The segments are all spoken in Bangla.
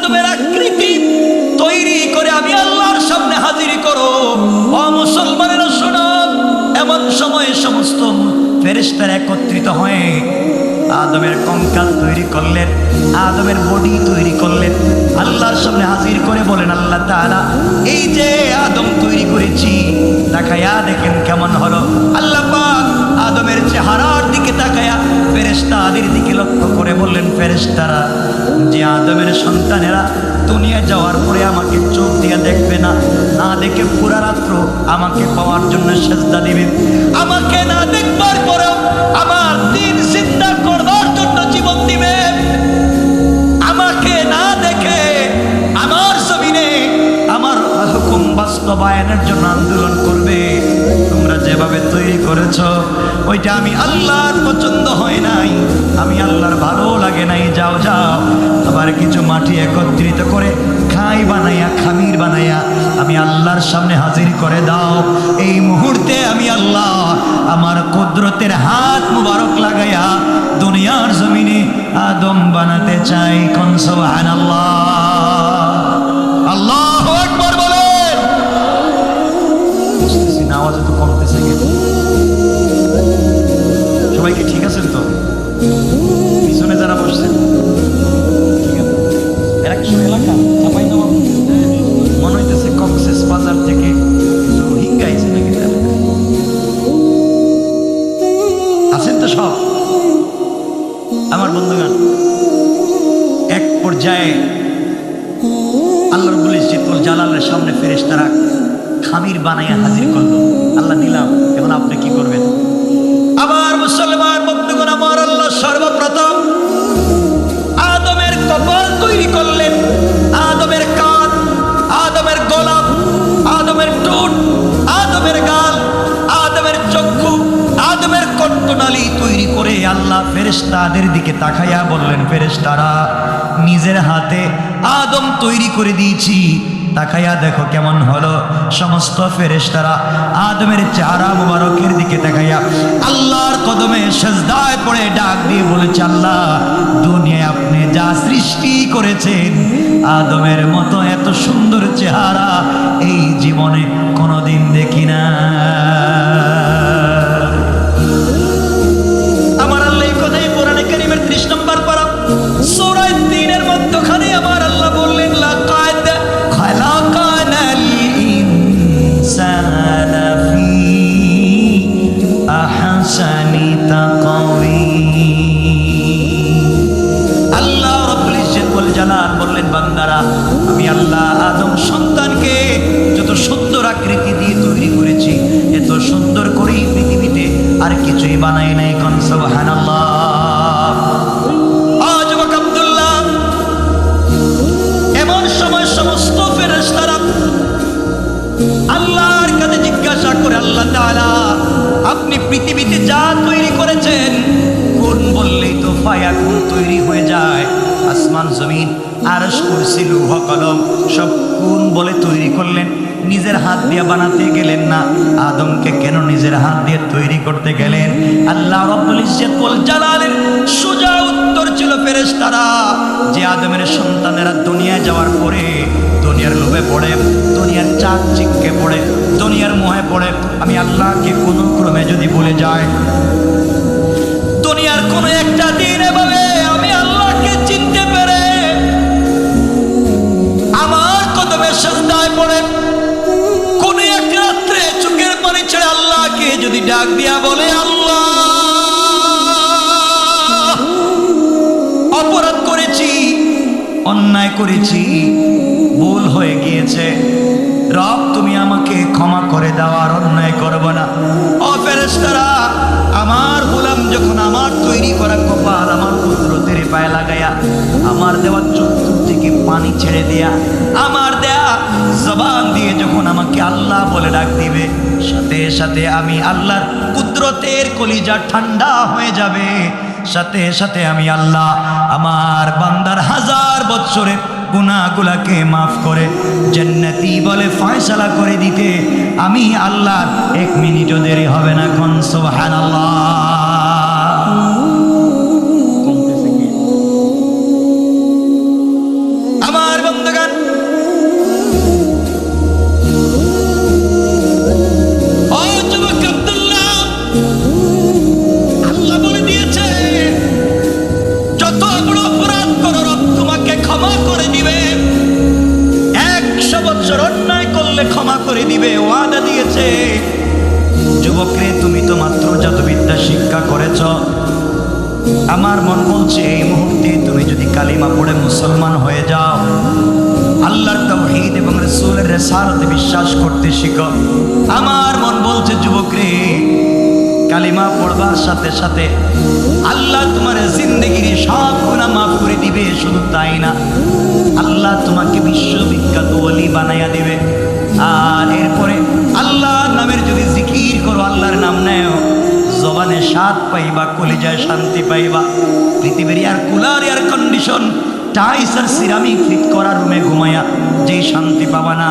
আদমের আকৃতি তৈরি করে আমি আল্লাহর সামনে হাজির করো। ও মুসলমানেরা শোনো, এমন সময়ে সমস্ত ফেরেশতারা একত্রিত হয়ে আদমের কঙ্কাল তৈরি করলেন, আদমের বডি তৈরি করলেন, আল্লাহর সামনে হাজির করে বলেন, আল্লাহ তাআলা এই যে আদম তৈরি করেছি তাকায়া দেখেন কেমন হলো। আল্লাহ পাক আদমের চেহারার দিকে তাকায়া ফেরেশতাদের দিকে লক্ষ্য করে বললেন, ফেরেশতারা যে আদমের সন্তানেরা দুনিয়া যাওয়ার পরে আমাকে চোখ দিয়ে দেখবে না, না দেখে পুরা রাত্র আমাকে পাওয়ার জন্য সেজদা দিবে, আমাকে না দেখবার পরেও আমার দিন জিন্দা করবার জন্য জীবন দিবে, আমাকে না দেখে আমার জমিনে আমার হুকুম বাস্তবায়নের জন্য আন্দোলন করবে। তোমরা যেভাবে তৈরি করেছো ওইটা আমি আল্লাহর পছন্দ হয় নাই, আমি আল্লাহর ভালো লাগে নাই, যাও যাও আবার কিছু মাটি একত্রিত করে খাই বানাইয়া খামির বানাইয়া আমি আল্লাহর সামনে হাজির করে দাও। এই মুহূর্তে আমি আল্লাহ আমার কুদরতের হাত মুবারক লাগাইয়া দুনিয়ার জমিনে আদম বানাতে চাই। কোন সুবহানাল্লাহ, আল্লাহু আকবার বলেন। বুঝতেছি না, আওয়াজ তো কমতেছে কেন? সবাই কি ঠিক আছেন তো? পিছনে যারা বসছেন ঠিক আছে? এরা কি এলাকা চাপাই নেওয়া মনে হইতেছে কক্সেস বাজার থেকে রোহিঙ্গা আইছে নাকি? আছেন তো সব আমার বন্ধুগণ? এক পর্যায়ে আল্লাহ রাব্বুল ইজ্জতুল জালালের সামনে ফেরেশতারা খামির বানাইয়া হাজির করলো। আল্লাহ দিলাম, এখন আপনি কি করবেন? আবার মুসলমান বন্ধুগণ, আমার আল্লাহ সর্বপ্রথম আদমের কপাল তৈরি করলেন, আদমের কান, আদমের গলা, আদমের ঠোঁট, আদমের গাল, আদমের চক্ষু, আদমের কণ্ঠনালী তৈরি করে আল্লাহ ফেরেশতাদের দিকে তাকাইয়া বললেন, ফেরেশতারা নিজের হাতে আদম তৈরি করে দিয়েছি, তাকাইয়া দেখো কেমন হলো। সমস্ত ফেরেশতারা আদমের চেহারা মুবারকের দিকে তাকাইয়া আল্লাহর কদমে সিজদায় পড়ে ডাক দিয়ে বলেছে, আল্লাহ দুনিয়ায় আপনি যা সৃষ্টি করেছেন আদমের মতো এত সুন্দর চেহারা এই জীবনে কোনোদিন দেখি না। আমার আল্লাহ এই কথাই কোরআনে কারীমের 30 নম্বর পারা সূরা 3 এর মধ্যখানে আমার আল্লাহ বললেন, লাকাদ খালাকানাল ইনসানা ফি আহসানি তাকওয়িম। আল্লাহ রাব্বুল ইজ্জতুল জালাল বললেন, বান্দারা আমি আল্লাহ আদম সন্তানকে যত সুন্দর আকৃতি দিয়ে তৈরি করেছি এত সুন্দর করে পৃথিবীতে আর কিছুই বানাই নাই। কোন সুবহানাল্লাহ। যুবক আব্দুল্লাহ, এমন সময় সমস্ত ফেরেশতারা আল্লাহর কাছে জিজ্ঞাসা করে, আল্লাহ তাআলা আপনি পৃথিবীতে যা তৈরি করেছেন কোন বললেই তো ফায়াকুন তৈরি হয়ে যায়। আসমান জমিন আরশ কুরসি লৌহ কলম সব কোন বলে তৈরি করলেন, নিজের হাত দিয়ে বানাতে গেলেন না। আদমকে কেন নিজের হাত দিয়ে তৈরি করতে গেলেন? আল্লাহ রাব্বুল ইজ্জতুল জালালের সোজা উত্তর ছিল, ফেরেশতারা যে আদমের সন্তানেরা দুনিয়ায় যাওয়ার পরে দুনিয়ার লোভে পড়ে, দুনিয়ার চাকচিক্যে পড়ে, দুনিয়ার মোহে পড়ে আমি আল্লাহকে কোনো ক্রমে যদি ভুলে যায়, দুনিয়ার কোনো একটা দিন এভাবে আমি আল্লাহকে চিনতে পেরে আমার কদমে সিজদায় পড়ে কোনো এক রাত্রে চোখের পানি ছেড়ে আল্লাহকে যদি ডাক দিয়া বলে, আল্লাহ অপরাধ করেছি, অন্যায় করেছি, ভুল হয়ে গিয়েছে, রব তুমি আমাকে ক্ষমা করে দাও, আর অন্যায় করব না। ও ফেরেশতারা, আমার গোলাম যখন আমার তৈরি করা কপাল আমার কুদরতের পায়ে লাগাইয়া আমার দেওয়া চক্ষু থেকে পানি ছেড়ে দেয়া আমার দেয়া জবান দিয়ে যখন আমাকে আল্লাহ বলে ডাক দিবে, সাথে সাথে আমি আল্লাহর কুদরতের কলিজা ঠান্ডা হয়ে যাবে। সাথে সাথে আমি আল্লাহ আমার বান্দার 1000 বছরের গুনাহগুলোকে মাফ করে জান্নাতি বলে ফয়সালা করে দিতে আমি আল্লাহ 1 মিনিটও দেরি হবে না। কোন সুবহানাল্লাহ। আমার আমার মন বলছে এই মুহূর্তে তুমি যদি কালিমা পড়ে মুসলমান হয়ে যাও, আল্লাহর তাওহীদ এবং রাসূলের রিসালাতে বিশ্বাস করতে শিখো। আমার মন বলছে যুবক রে, কালিমা পড়বার সাথে সাথে আল্লাহ তোমার জিন্দেগির সব গুনাহ মাফ করে দিবে। শুধু তাই না, আল্লাহ তোমাকে বিশ্ববিখ্যাত ওলি বানাইয়া দিবে। আর এরপরে আল্লাহর নামের যদি জিকির করো, আল্লাহর নাম নেও, জবানে স্বাদ পাইবা, কলিজায় শান্তি পাইবা। পৃথিবীর এয়ার কুলার, এয়ার কন্ডিশন, টাইস আর সিরামিক ফিট করা রুমে ঘুমাইয়া যেই শান্তি পাবা না,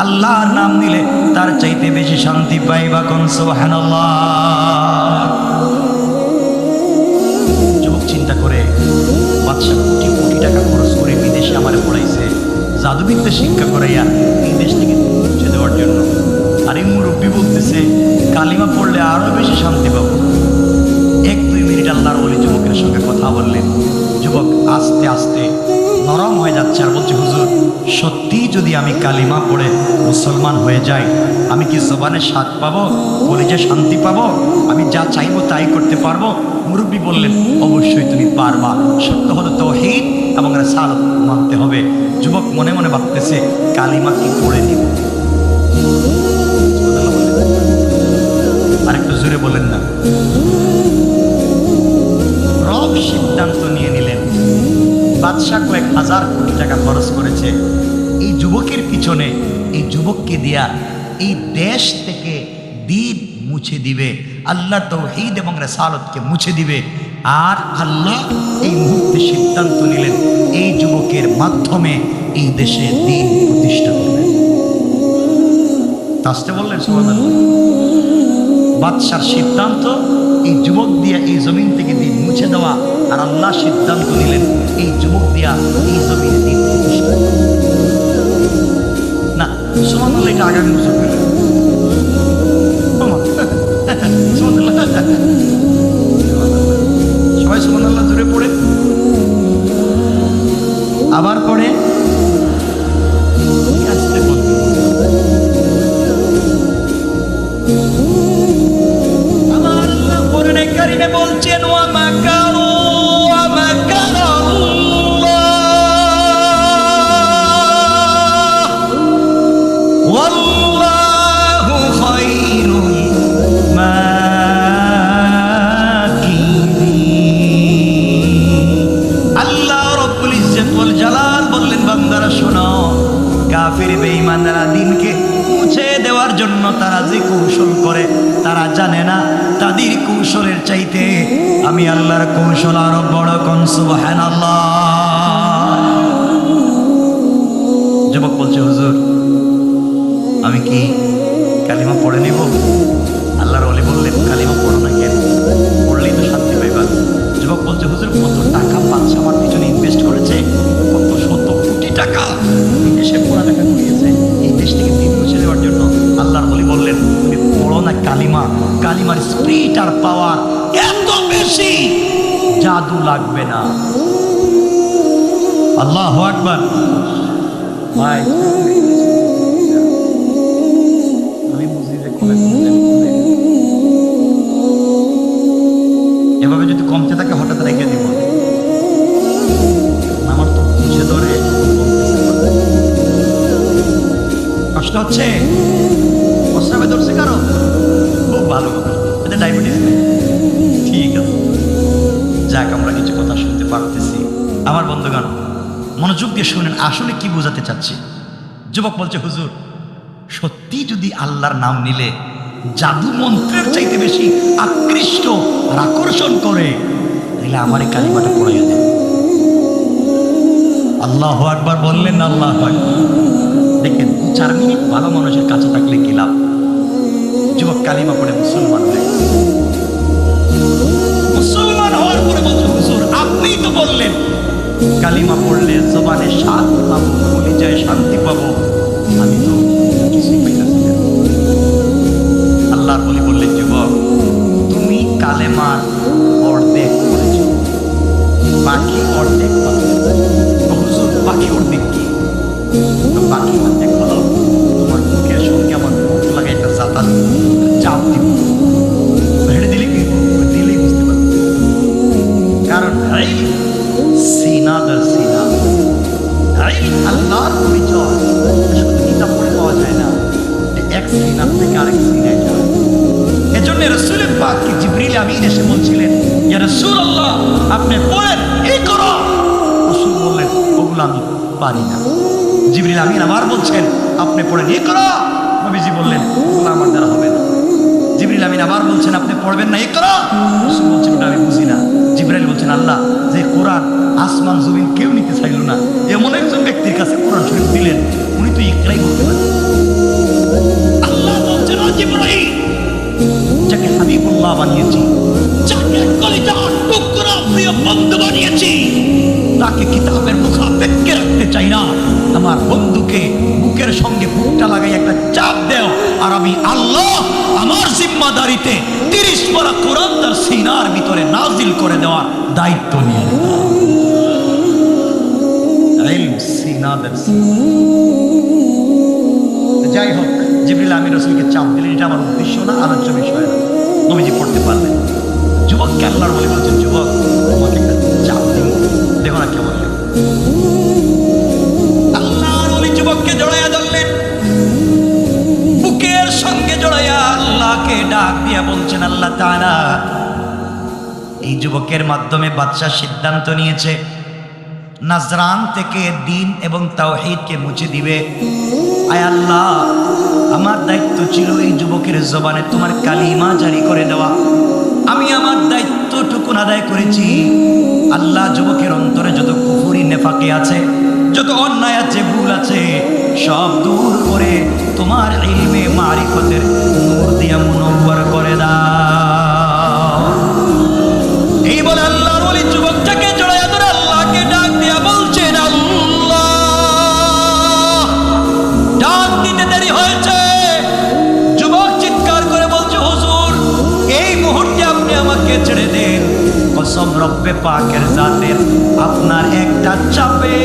আল্লাহর নাম নিলে তার চাইতে বেশি শান্তি পাইবা। কোন সুবহানাল্লাহ। যুবক চিন্তা করে, বাদশা কোটি কোটি টাকা খরচ করে বিদেশে আমারে পড়াইছে, জাদুবিদ্যা শিক্ষা করাইয়া এই দেশ থেকে মুছে দেওয়ার জন্য। আর এই মুরব্বী বলতেছে কালিমা পড়লে আরো বেশি শান্তি পাবো। 1-2 মিনিট আল্লাহর ওলি যুবকের সঙ্গে কথা বললেন। যুবক আস্তে আস্তে নরম হয়ে যাচ্ছে আর বলছে, হুজুর সত্যি যদি আমি কালিমা পড়ে মুসলমান হয়ে যাই, আমি কি জবানে স্বাদ পাবো, কলিজায় শান্তি পাবো, আমি যা চাইবো তাই করতে পারবো? মুরব্বী বললেন, অবশ্যই তুমি পারবা, সত্য হলো তাওহীদ এবং রিসালাত মানতে হবে। যুবক মনে মনে ভাবতেছে কালিমা কি পড়ে নিব। আরেকটু জোরে বলেন না। রব সিদ্ধান্ত নিয়ে নিলেন। বাদশা কয়েক হাজার কোটি টাকা খরচ করেছে এই যুবকের পিছনে। এই যুবককে দিয়া এই দেশ থেকে দিন মুছে দিবে, আল্লাহ তাওহীদ এবং রিসালাতকে মুছে দিবে। আর আল্লাহ এই মুহূর্তে সিদ্ধান্ত নিলেন এই যুবকের মাধ্যমে এই দেশে দিন প্রতিষ্ঠা করবেন। তাসতে বললেন সুবহানাল্লাহ। বাদশার সিদ্ধান্ত এই যুবক দিয়া এই জমিন থেকে দিন মুছে দেওয়া, আর আল্লাহ সিদ্ধান্ত নিলেন এই যুবক দিয়া এই জমিনে দিন প্রতিষ্ঠা। না সুবহানাল্লাহ, এটা আগামী বছর পেলেন। সবাই সুবহানাল্লাহ জোরে পড়ে, আবার পড়ে আস্তে বলবে। আমার আল্লাহ কোরআনে কারিমে বলছেন, ওয়া মাকারু ওয়া মাকারাল্লাহ ওয়াল্লাহু খায়রুল মাকিরিন। আল্লাহ রাব্বুল ইজ্জত ওয়াল জালাল বললেন, বান্দারা শোনো, কাফির বেঈমানরা দিনকে মুছে দেওয়ার জন্য তারা যে কৌশল করে তারা জানে না তাদের কৌশলের চাইতে আমি আল্লাহর কৌশল আরো বড়। কোন সুবহানাল্লাহ। যুবক বলছে, হুজুর আমি কি কালিমা পড়ে নিব? আল্লাহর ওলি বললেন, কালিমা পড়ো না কেন? পড়লেই তো শান্তি পাইবা। যুবক বলছে, হুজুর কত টাকা বাদশা আমার পিছনে ইনভেস্ট করেছে, কত শত কোটি টাকা বিদেশে পড়ালেখা করিয়েছে এই দেশ থেকে দিন মুছে দেওয়ার জন্য। আল্লাহর ওলি বললেন, তুমি পড়ো না কালিমা, কালিমার স্পিরিট আর পাওয়ার এত বেশি, জাদু লাগবে না। আল্লাহু আকবার। ভাই আমি বুঝি যে এভাবে যদি কমতে থাকে হঠাৎ রেখে দিব। আমার তো বুঝে ধরে কষ্ট হচ্ছে, প্রস্রাবে ধরছে কারো, খুব ভালো কথা, এটা ডায়াবেটিস নেই, ঠিক আছে। যাক, আমরা কিছু কথা শুনতে পারতেছি। আমার বন্ধুগণ মনোযোগ দিয়ে শুনেন, আসলে কি বোঝাতে চাচ্ছি। যুবক বলছে, হুজুর সত্যি যদি আল্লাহর নাম নিলে জাদু মন্ত্রের চাইতে বেশি আকৃষ্ট আর আকর্ষণ করে, তাহলে আমার এই কালিমাটা পড়াইয়া দেন। আল্লাহু আকবার বললেন, আল্লাহু আকবার। দেখেন 4 মিনিট ভালো মানুষের কাছে থাকলে কি লাভ। যুবক কালিমা পড়ে মুসলমান হয়ে গেছে। মুসলমান হওয়ার পরে বলছে, হুজুর আপনিই তো বললেন কালিমা পড়লে জবানে স্বাদ পাবো, কলিজায় শান্তি পাবো, আমি তো কিছুই পাইতেছি না। আল্লাহর ওলি বললেন, যুবক তুমি কালেমার অর্ধেক পড়েছ, বাকি অর্ধেক পাচ্ছে। হুজুর বাকি অর্ধেক কি? বাকি অর্ধেক হলো তোমার মুখের সঙ্গে আমার মুখ লাগে একটা জাতাল চাপ দিব, হেঁটে দিলে কি দিলেই বুঝতে পারবে। আপনি পড়েন, এই করো। রাসূল বললেন, ওগুলো আমি পারি না। জিবরিল আমিন আবার বলছেন, আপনি পড়েন, এই করো। নবীজি বললেন, ওগুলো আমার দ্বারা হবে না। জিবরিল আমিন আবার বলছেন, আপনি পড়বেন না, এই করো। রাসূল বলছেন, ওটা আমি বুঝি না। জিবরাইল বলছেন, আল্লাহ যে কোরআন আসমান জমিন কেউ নিতে চাইল না, এমন একজন ব্যক্তির কাছে কোরআন শরীফ দিলেন, উনি তো ইকরাই করতে পারেন। আল্লাহ বলছেন, ও জিবরাইল, যাকে হাবিবুল্লাহ বানিয়েছি, যাকে কলিজার টুকরা প্রিয় বন্ধু বানিয়েছি, তাকে কিতাবের মুখাপেক্ষে রাখতে চাই না। আমার বন্ধুকে বুকের সঙ্গে বুকটা লাগাই একটা চাপ দেও, আর আমি আল্লাহ আমার জিম্মাদারিতে 30 পারা কোরআন তার সিনার ভিতরে নাজিল করে দেওয়ার দায়িত্ব নিয়ে নিলাম। যাই হোক, জিবরিল আমিন রাসূলকে চাপ দিলেন, এটা আমার উদ্দেশ্য না, আলোচ্য বিষয় না। নবীজি পড়তে পারলেন। যুবককে আল্লাহর ওলি বলছেন, যুবক তোমাকে একটা চাপ দিব, দেখো না কেমন লাগে। আল্লাহর ওলি যুবককে জড়াইয়া ধরলেন, বুকের সঙ্গে জড়াইয়া আল্লাহকে ডাক দিয়া বলছেন, আল্লাহ তাআলা এই যুবকের মাধ্যমে বাদশা সিদ্ধান্ত নিয়েছে নাজরান থেকে দ্বীন এবং তাওহীদকে মুছে দিবে। আয় আল্লাহ, আমার দায়িত্ব ছিল এই যুবকের জবানে তোমার কালিমা জারি করে দেওয়া। আমি আমার দায়িত্বটুকু আদায় করেছি। আল্লাহ, যুবকের অন্তরে যত কুফরি নেফাকি আছে, যত অন্যায় আছে, ভুল আছে, সব দূর করে তোমার ইলমে মারিফতের নূর দিয়া মুনওয়ার করে দাও। এই বলে আল্লাহর ওলি যুবকটাকে জড়াইয়া ধরে আল্লাহকে ডাক দিয়া বলছেন, আল্লাহ। ডাক দিতে দেরি হয়েছে, যুবক চিৎকার করে বলছে, হুজুর এই মুহূর্তে আপনি আমাকে ছেড়ে দেন। কসম রব্বে পাকের জাতের, আপনার একটা চাপে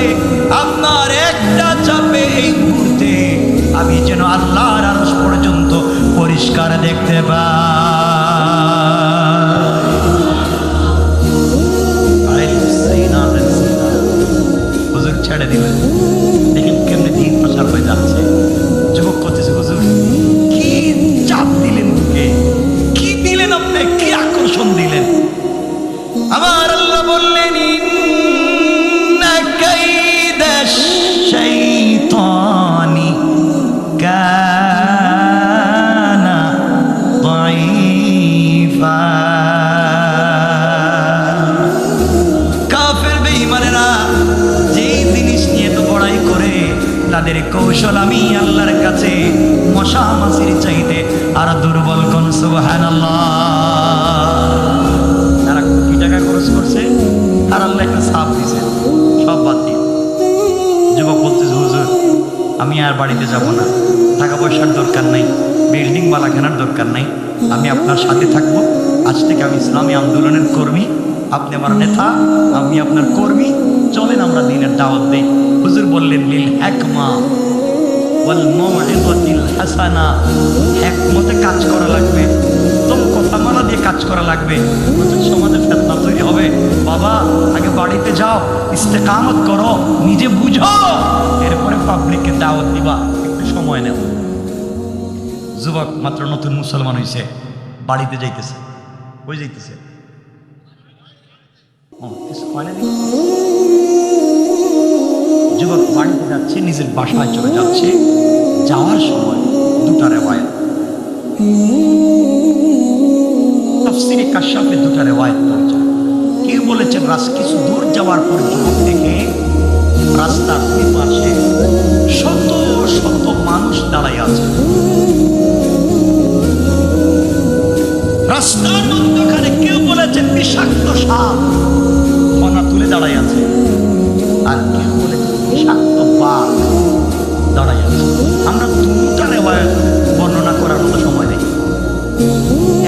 এই মুহূর্তে আমি যেন আল্লাহর আরশ পর্যন্ত পরিষ্কার দেখতে পাই। হুজুর ছেড়ে দিলেন, দেখেন কেমনি দিন প্রচার হয়ে যাচ্ছে। যুবক করতেছে, হুজুর কি চাপ দিলেন, বুকে কি দিলেন, আপনি কি আকর্ষণ দিলেন। আমার আল্লাহ বললেন, ইন্না কাইদাশ শাইতানি কানা দাঈফা। কাফের বেঈমানেরা যেই জিনিস নিয়ে তো বড়াই করে, তাদের কৌশল আমি আল্লাহর কাছে মশা মাছির চাইতে আর দুর্বল। কোন সুবহানাল্লাহ। তারা কোটি টাকা খরচ করছে আর আল্লাহ একটা ছাপ দিছে, সব বাদ দিয়ে। যুবক বলতেছে, হুজুর আমি আর বাড়িতে যাব না, টাকা পয়সার দরকার নাই, বিল্ডিং বালা কেনার দরকার নাই, আমি আপনার সাথে থাকবো। আজ থেকে আমি ইসলামী আন্দোলনের কর্মী, আপনি আমার নেতা, আমি আপনার কর্মী, চলেন আমরা দ্বীনের দাওয়াত দেই। হুজুর বললেন, লিল হিকমা ওয়াল মাউইযাতিল হাসানা, হিকমতে কাজ করা লাগবে, উত্তম কথা মানা দিয়ে কাজ করা লাগবে। সমাজে ফিতনা তৈরি হবে। বাবা আগে বাড়িতে যাও, ইস্তেকামত করো, নিজে বুঝো, এরপরে পাবলিককে দাওয়াত দিবা, একটু সময় নেও। যুবক মাত্র নতুন মুসলমান হয়েছে, বাড়িতে যাইতেছে। কই যাইতেছে? যুবক বাড়িতে যাচ্ছে, নিজের বাসায় চলে যাচ্ছে। যাওয়ার সময় দুটা রেওয়ায়েত, তাফসীরে কাশফে দুটা রেওয়ায়েত পাওয়া যায়। কেউ বলেছেন কিছু দূর যাওয়ার পর যুবক থেকে রাস্তার দুই পাশে শত শত মানুষ দাঁড়ায় আছে। রাস্তার মধ্যখানে কেউ বলেছেন বিষাক্ত সাপ ফনা তুলে দাঁড়ায় আছে, আর কেউ বলেছেন বিষাক্ত বাঘ দাঁড়ায় আছে। আমরা দুটা রেওয়ায়েত বর্ণনা করার মতো সময় নেই,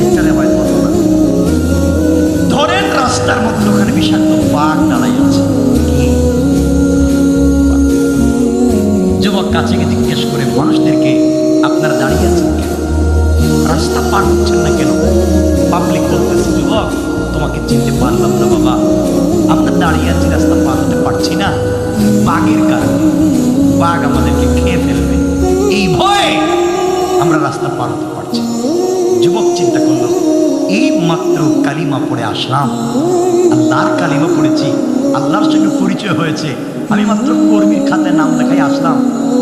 একটা রেওয়ায়েত বর্ণনা ধরেন। রাস্তার মধ্যখানে বিষাক্ত বাঘ দাঁড়ায় আছে। যুবক কাছে গিয়ে জিজ্ঞেস করে মানুষদেরকে, আপনারা দাঁড়িয়ে আছেন কেন, রাস্তা পার হচ্ছেন না কেন? পাবলিক বলতেছে, যুবক তোমাকে চিনতে পারলাম না বাবা, আমরা দাঁড়িয়ে আছি, রাস্তা পার হতে পারছি না বাঘের কারণে, বাঘ আমাদেরকে খেয়ে ফেলবে, এই ভয়ে আমরা রাস্তা পার হতে পারছি। যুবক চিন্তা করলো, এই মাত্র কালিমা পড়ে আসলাম, আল্লাহর কালিমা পড়েছি, আল্লাহর সঙ্গে পরিচয় হয়েছে, আমি মাত্র কর্মীর খাতায় নাম লেখাই আসলাম,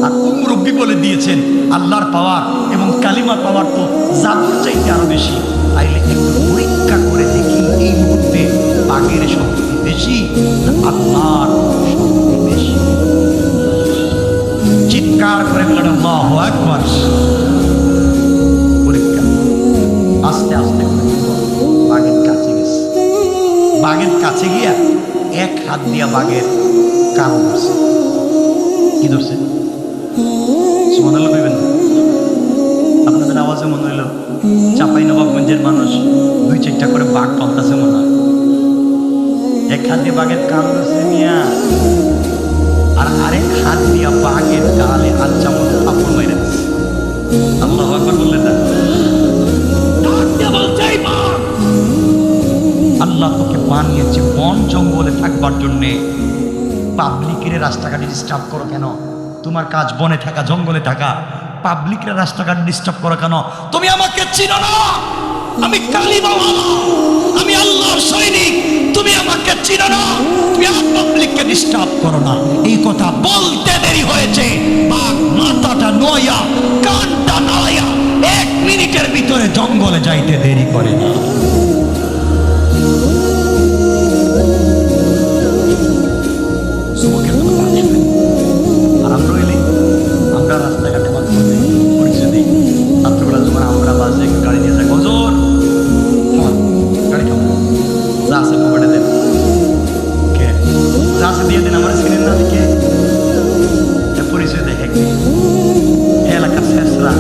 আর মুরব্বী বলে দিয়েছেন আল্লাহর পাওয়ার এবং কালিমা পাওয়ার তো জাদুর চাইতে আরো বেশি, তাইলে একটু পরীক্ষা করে দেখি এই মুহূর্তে বাঘের শক্তি বেশি না আল্লাহর শক্তি বেশি। চিৎকার করে বলেন আল্লাহু আকবার। পরীক্ষা আস্তে আস্তে বাঘের কাছে গেছে, বাঘের কাছে গিয়া এক হাত দিয়া বাঘের কান ধরছে। কি ধরছে? সুবহানাল্লাহ কইবেন না? আপনাদের আওয়াজে মনে হইল চাঁপাইনবাবগঞ্জের মানুষ 2-4টা করে বাঘ পালতাছে মনে হয়। এক হাত দিয়ে বাঘের কান ধরছে মিয়া, আর আরেক হাত দিয়া বাঘের গালে হাত চামচ কাপড় মেরে দিচ্ছে। আল্লাহু আকবার বললেন না? আল্লাহ তোকে বানিয়েছে বন জঙ্গলে থাকবার জন্যে, পাবলিকের রাস্তাঘাটে ডিস্টার্ব করো কেন? তোমার কাজ বনে থাকা, জঙ্গলে থাকা, পাবলিকের রাস্তাঘাটে ডিস্টার্ব করো কেন? তুমি আমাকে চিনো না? আমি কালিমাওয়ালা, আমি আল্লাহর সৈনিক, তুমি আমাকে চিনো না? তুমি পাবলিককে ডিস্টার্ব করো না। এই কথা বলতে দেরি হয়েছে, বাঘ মাথাটা নয়া কানটা নাড়াইয়া 1 মিনিটের ভিতরে জঙ্গলে যাইতে দেরি করে না। আর আমরা হইলে আমরা রাস্তাঘাটে পরিচয় দিই, রাত্রবেলা যখন আমরা বাসে গাড়ি নিয়ে যাই, গজর গাড়ি কেমন যা আছে পকেটে দেন, কে যা আছে দিয়ে দেন, আমার চিনেন না কে পরিচয় দেখে এলাকার শেষরা,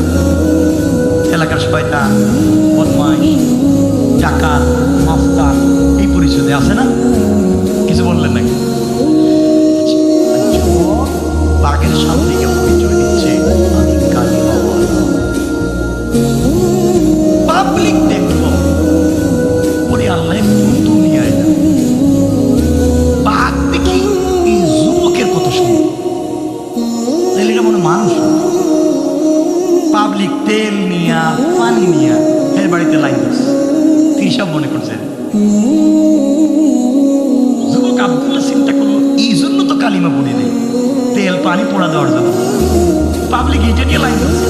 এলাকার শয়তান, বদমাইশ, ডাকাত, মাস্তান, এই পরিচয় দেয় আছে না? কিছু বললেন নাকি? বাঘের সামনে গিয়ে পরিচয় দিচ্ছে আমি কালিমাওয়ালা। পাবলিক দেখলো ওরে আল্লাহ দুনিয়ায় না, বাঘ দেখি এই যুবকের কথা শুনে তাহলে মনে মানুষ। পাবলিক তেল নিয়া পানি নিয়া এর বাড়িতে লাইন দিচ্ছে, কি সব মনে করছে? যুবক আব্দুল্লাহ চিন্তা করলো এই জন্য তো কালিমা পড়ে নেই, তেল পানি পোড়া দেওয়ার জন্য। পাবলিক এটা নিয়ে লাইন দিচ্ছে।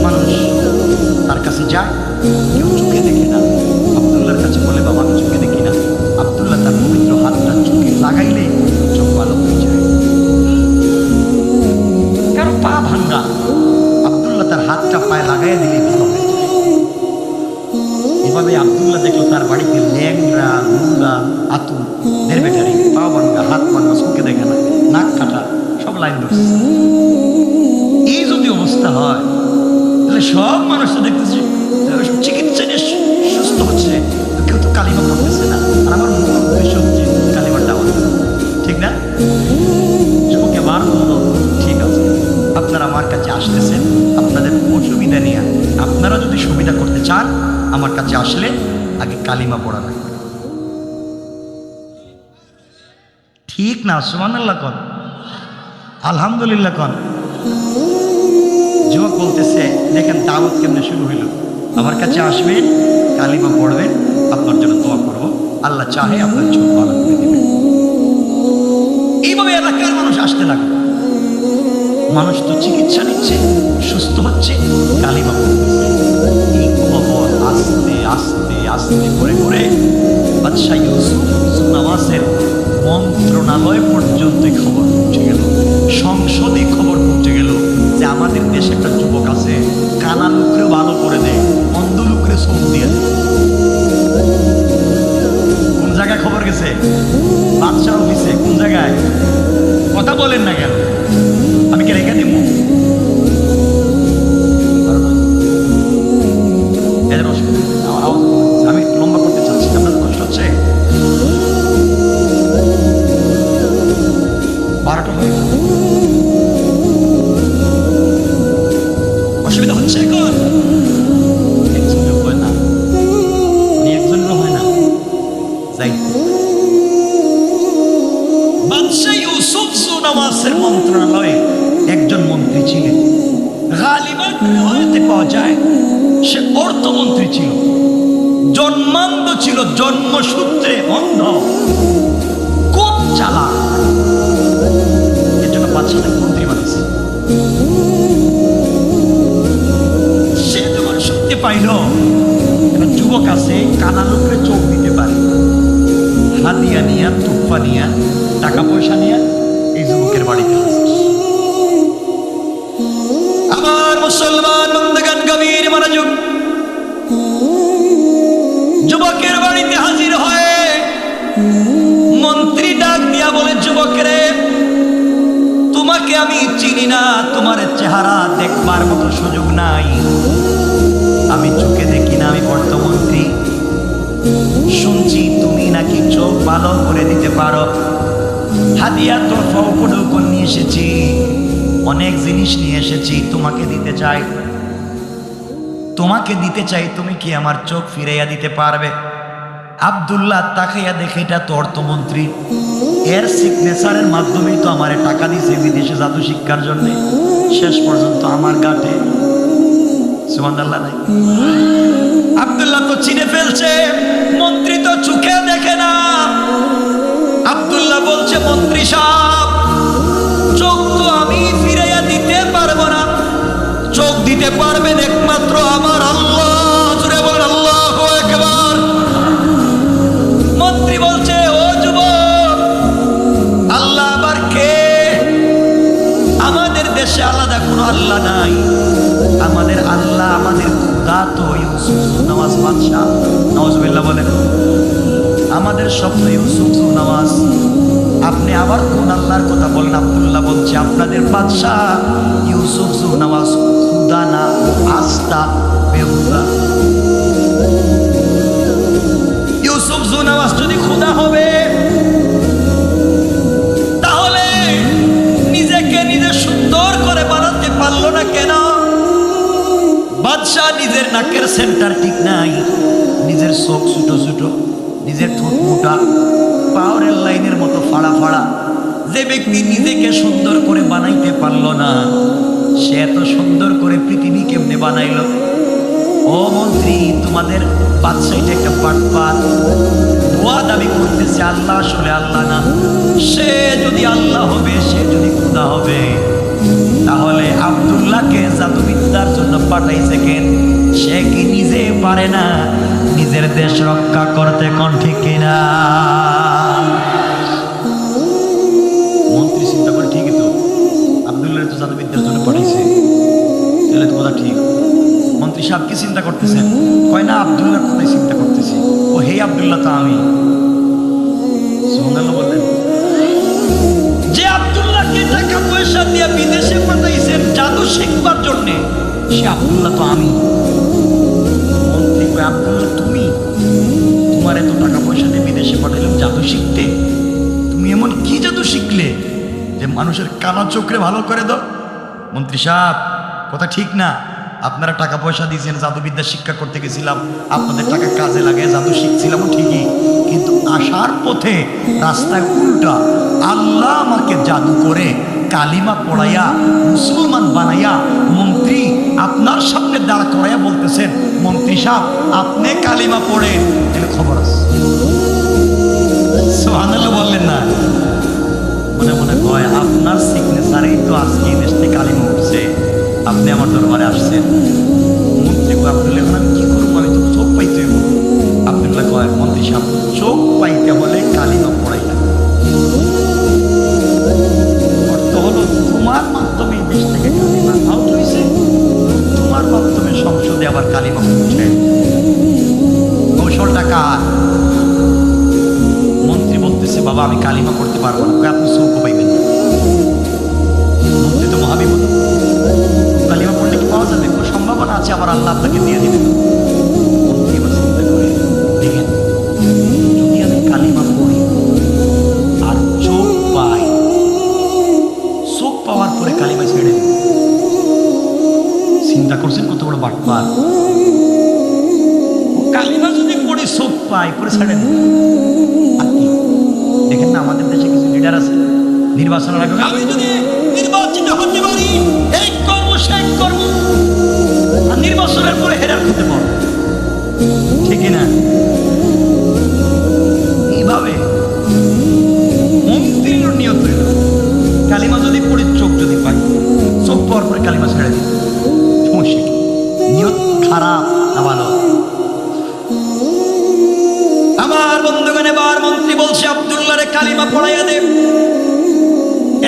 মানুষ তার কাছে যায়, কেউ চোখে দেখে না। আব্দুল্লাহর কাছে বলে বাবা আমি চোখে দেখি না। আব্দুল্লাহ তার পবিত্র হাতটা চোখে লাগাইলে চোখ ভালো হয়ে যায়। কারো পা ভাঙ্গা, আব্দুল্লাহ তার হাতটা পায়ে লাগাইয়া দিলে ভালো হয়ে যায়। এভাবে আব্দুল্লাহ দেখলো তার বাড়িতে ল্যাংরা, লুলা, আতু, দের বেটারি, পা ভাঙ্গা, হাত ভাঙ্গা, চোখে দেখে না, নাক কাটা, সব লাইন ধরছে। এই যদি অবস্থা হয় তাহলে সব মানুষ তো দেখতেছে চিকিৎসা নিয়ে সুস্থ হচ্ছে, কেউ তো কালিমা পড়তেছে না। আর আমার মূল উদ্দেশ্য হচ্ছে কালিমার দাওয়াত, ঠিক না? যুবকে বার বললো ঠিক আছে, আপনারা আমার কাছে আসতেছেন আপনাদের অসুবিধা নিয়ে, আপনারা যদি সুবিধা করতে চান আমার কাছে আসলে আগে কালিমা পড়া লাগবে। ঠিক না? সুবহানাল্লাহ কন, আলহামদুলিল্লাহ কন। যুবক বলতেছে দেখেন দাওয়াত কেমনে শুরু হইল, আমার কাছে আসবেন, কালিমা পড়বেন, আপনার জন্য দোয়া করবো, আল্লাহ চাহে আপনার চোখ ভালো করে দেবেন। এইভাবে এলাকার মানুষ আসতে লাগলো। মানুষ তো চিকিৎসা নিচ্ছে, সুস্থ হচ্ছে, কালিমা পড়তেছে। এই খবর আস্তে আস্তে আস্তে করে করে বাদশা ইউসুফ নাওয়াসের মন্ত্রণালয় পর্যন্ত খবর পৌঁছে গেল, সংসদে খবর পৌঁছে গেল যে আমাদের দেশে একটা যুবক আছে, কানা লুকরে ভালো করে দেয়, অন্ধ লুকরে চোখ দিয়ে দেয়। কোন জায়গায় খবর গেছে? বাদশার অফিসে। কোন জায়গায়? কথা বলেন না কেন? আমি কি রেখে দিব? আমি লম্বা করতে চাচ্ছি, আপনাদের কষ্ট হচ্ছে? 12টা হয়ে গেল, অসুবিধা হচ্ছে এখন? একজনের হয় না, একজনের হয় না, যাই। বাদশা ইউসুফ নাওয়াসের মন্ত্রণালয়ে একজন মন্ত্রী ছিলেন। গালিবান রিওয়ায়াতে পাওয়া যায় সে অর্থমন্ত্রী ছিল। মুসলমান তো ছিল জন্মসূত্রে অন্ধ, খুব চালাক, এর জন্য বাদশাহ মন্ত্রী বানিয়েছে। সে যখন শুনতে পাইল একটা যুবক আছে কানা লোকের চোখ দিতে পারে, হাতিয়া নিয়া, তুফা নিয়া, টাকা পয়সা নিয়া এই যুবকের বাড়িতে হাজির। আমার মুসলমান বন্ধুগণ গভীর মনোযোগ, যুবকের বাড়িতে হাজির হয়ে মন্ত্রী ডাক দিয়া বলে, যুবকেরে তোমাকে আমি চিনি না, তোমার চেহারা দেখবার মতো সুযোগ নাই, আমি চোখে দেখি না, আমি বর্তমন্ত্রী, শুনছি তুমি নাকি চোখ ভালো করে দিতে পারো, হাদিয়া তোরফা উপঢৌকন নিয়ে এসেছি, অনেক জিনিস নিয়ে এসেছি, তোমাকে দিতে চাই, তোমাকে দিতে চাই, তুমি কি আমার চোখ ফিরাইয়া দিতে পারবে? আব্দুল্লাহ তাকাইয়া দেখে এটা তো অর্থমন্ত্রী, এর সিগনেচারের মাধ্যমেই তো আমারে টাকা দিয়েছে বিদেশে জাদু শিক্ষার জন্য, শেষ পর্যন্ত আমার গাটে সুবহানাল্লাহ নাই। আব্দুল্লাহ তো চিনে ফেলছে, মন্ত্রী তো চোখে দেখে না। আব্দুল্লাহ বলছে, মন্ত্রী সাহেব, চোখ তো আমি ফিরাইয়া দিতে পারবো না, চোখ দিতে পারবেন একমাত্র আমার আল্লাহ। জোরে বলেন আল্লাহু আকবার। মন্ত্রী বলছে, ও যুবক, আল্লাহ আবার কে? আমাদের দেশে আলাদা কোনো আল্লাহ নাই, আমাদের আল্লাহ, আমাদের খোদা তো ইউসুফ নওয়াজ বাদশাহ, নাউজুবিল্লাহ বলেন, আমাদের স্বপ্ন ইউসুফ নওয়াজ। আপনি আবার কোন আল্লাহর কথা বলেন? আব্দুল্লাহ বলছে, আপনাদের বাদশাহ ইউসুফ নওয়াজ খুদা না, আস্তা বেহুদা। ইউসুফ নওয়াজ যদি খুদা হবে তাহলে নিজেকে নিজে সুন্দর করে বানাতে পারলো না কেন? বাদশাহ নিজের নাকের সেন্টার ঠিক নাই, নিজের চোখ ছোট ছোট, নিজের ঠোঁট মোটা, পাওয়ারের লাইনের মতো ফাড়া ফাড়া। যে ব্যক্তি নিজেকে সুন্দর করে বানাইতে পারলো না, সে এত সুন্দর করে পৃথিবী কেমনে বানাইল? ও মন্ত্রী, তোমাদের বাদশাহীটা একটা পাটপাত, ভুয়া দাবি করতেছে আল্লাহ, আসলে আল্লাহ না। সে যদি আল্লাহ হবে, সে যদি খোদা হবে, তাহলে আব্দুল্লাহকে জাদুবিদ্যার জন্য পাঠাইছে কেন? সে কি নিজে পারে না নিজের দেশ রক্ষা করতে? কোন ঠিক কিনা? মন্ত্রী চিন্তা করে, ঠিকই তো, আব্দুল্লাহ তো জাদুবিদ্যার জন্য পাঠাইছে, তাহলে তো কথা ঠিক। মন্ত্রী সাহেব কি চিন্তা করতেছেন? কয় না, আব্দুল্লাহর কথাই চিন্তা করতেছি। ও হে আব্দুল্লাহ তো আমি। সুবহানাল্লাহ বললেন, যে আব্দুল্লাহকে টাকা পয়সা দিয়ে বিদেশে পাঠাইছেন জাদু শিখবার জন্য, সে আব্দুল্লাহ তো আমি। মন্ত্রী কয়, আব্দুল্লাহ তুমি? তোমার এত টাকা পয়সা দিয়ে বিদেশে পাঠাইলাম জাদু শিখতে, তুমি এমন কি জাদু শিখলে যে মানুষের কানা চোখরে ভালো করে দাও? মন্ত্রী সাহেব, কথা ঠিক না, আপনারা টাকা পয়সা দিয়েছেন, জাদুবিদ্যা শিক্ষা করতে গেছিলাম, আপনাদের টাকা কাজে লাগে, জাদু শিখছিলাম ঠিকই, কিন্তু আসার পথে রাস্তায় উল্টা আল্লাহ আমাকে জাদু করে কালিমা পড়াইয়া মুসলমান বানাইয়া মন্ত্রী আপনার সামনে দাঁড় করাইয়া বলতেছেন, মন্ত্রী সাহেব আপনি কালিমা পড়েন, এর খবর আছে। সুবহানাল্লাহ বললেন না? মনে মনে ভয়, আপনার সিগনেচারেই তো আজকে এই দেশে কালিমা উঠছে, আপনি আমার দরবারে আসছেন। মন্ত্রী কয়, আব্দুল্লাহ এখন আমি কি করবো, আমি তো চোখ পাইতে হইব। আব্দুল্লাহ কয়, মন্ত্রী সাহেব চোখ পাইতে হলে কালিমা পড়াই না, অর্থ হলো তোমার মাধ্যমে দেশ থেকে কালিমা আউট হয়েছে, তোমার মাধ্যমে সংসদে আবার কালিমা উঠছে, কৌশলটা কার? মন্ত্রী বলতেছে, বাবা আমি কালিমা করতে পারবো না। আপনি চোখও পাইবেন না। মন্ত্রী তো মহাবিপদ, কালিমা পড়লে কি পাওয়া যাবে? কোনো সম্ভাবনা আছে আবার আল্লাহ আপনাকে দিয়ে দিবেন। মন্ত্রী এবার চিন্তা করে, দেখেন যদি আমি কালিমা পড়ি আর চোখ পাই, চোখ পাওয়ার পরে কালিমা ছেড়ে দিই, চিন্তা করছেন কত বড় বাটপার। কালিমা যদি পড়ি চোখ পাই, পরে ছেড়ে দিই, আর কি? দেখেন না আমাদের দেশে কিছু লিডার আছে, নির্বাচনের আগে আমি যদি নির্বাচিত হতে পারি, এই কর্ম সেই কর্ম, আর নির্বাচনের পরে হেরার হতে পারবো, ঠিক না? কালিমা ছেড়ে দিন, সমস্যা কি? নিয়ত খারাপ না ভালো? আমার বন্ধুগণ, এবার মন্ত্রী বলছে আব্দুল্লাহরে কালিমা পড়াইয়া দে।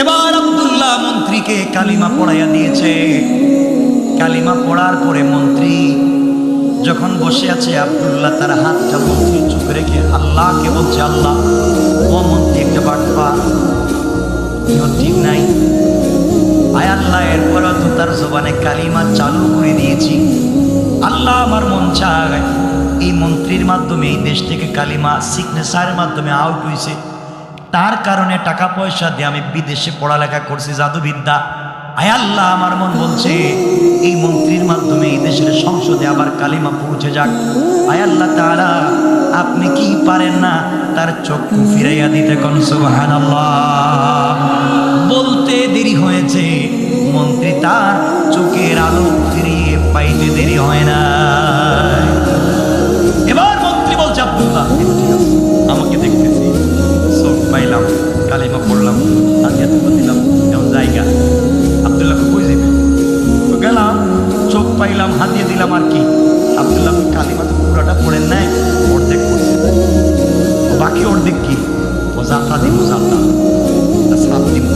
এবার আব্দুল্লাহ মন্ত্রীকে কালিমা পড়াইয়া দিয়েছে। কালিমা পড়ার পরে মন্ত্রী যখন বসে আছে, আব্দুল্লাহ তার হাতটা মন্ত্রীর চোখে রেখে আল্লাহকে বলছে, আল্লাহ, ও মন্ত্রী একটা বাটপা, ঠিক নাই, আয় আল্লাহ, এরপরও তো তার জবানে কালিমা চালু করে দিয়েছি। আল্লাহ, আমার মন চায় এই মন্ত্রীর মাধ্যমে এই দেশ থেকে কালিমা সিগনেচারের মাধ্যমে আউট হয়েছে, তার কারণে টাকা পয়সা দিয়ে আমি বিদেশে পড়ালেখা করছি, জাদুবিদ্যা। আয় আল্লাহ, আমার মন বলছে এই মন্ত্রীর মাধ্যমে এই দেশের সংসদে আবার কালিমা পৌঁছে যাক। আয় আল্লাহ তাআলা, আপনি কি পারেন না তার চক্ষু ফিরাইয়া দিতে? কোন সুবহানাল্লাহ। বলতে দেরি হয়েছে, মন্ত্রী তার চোখের আলো ফিরিয়ে পাইতে দেরি হয় না। এবার মন্ত্রী বলছে, আব্দুল্লাহ, আমাকে দেখতেছি, চোখ পাইলাম, কালিমা পড়লাম, হাতিয়া তুলে দিলাম, যেমন জায়গা। আব্দুল্লাহ কই যাবে? গেলাম, চোখ পাইলাম, হাতিয়ে দিলাম, আর কি? আব্দুল্লাহ, কালিমা তো পুরোটা পড়েন নাই, অর্ধেক পড়ছে, বাকি অর্ধেক কি? ও যাত্রা দিব, যাত্রা সাত দিব।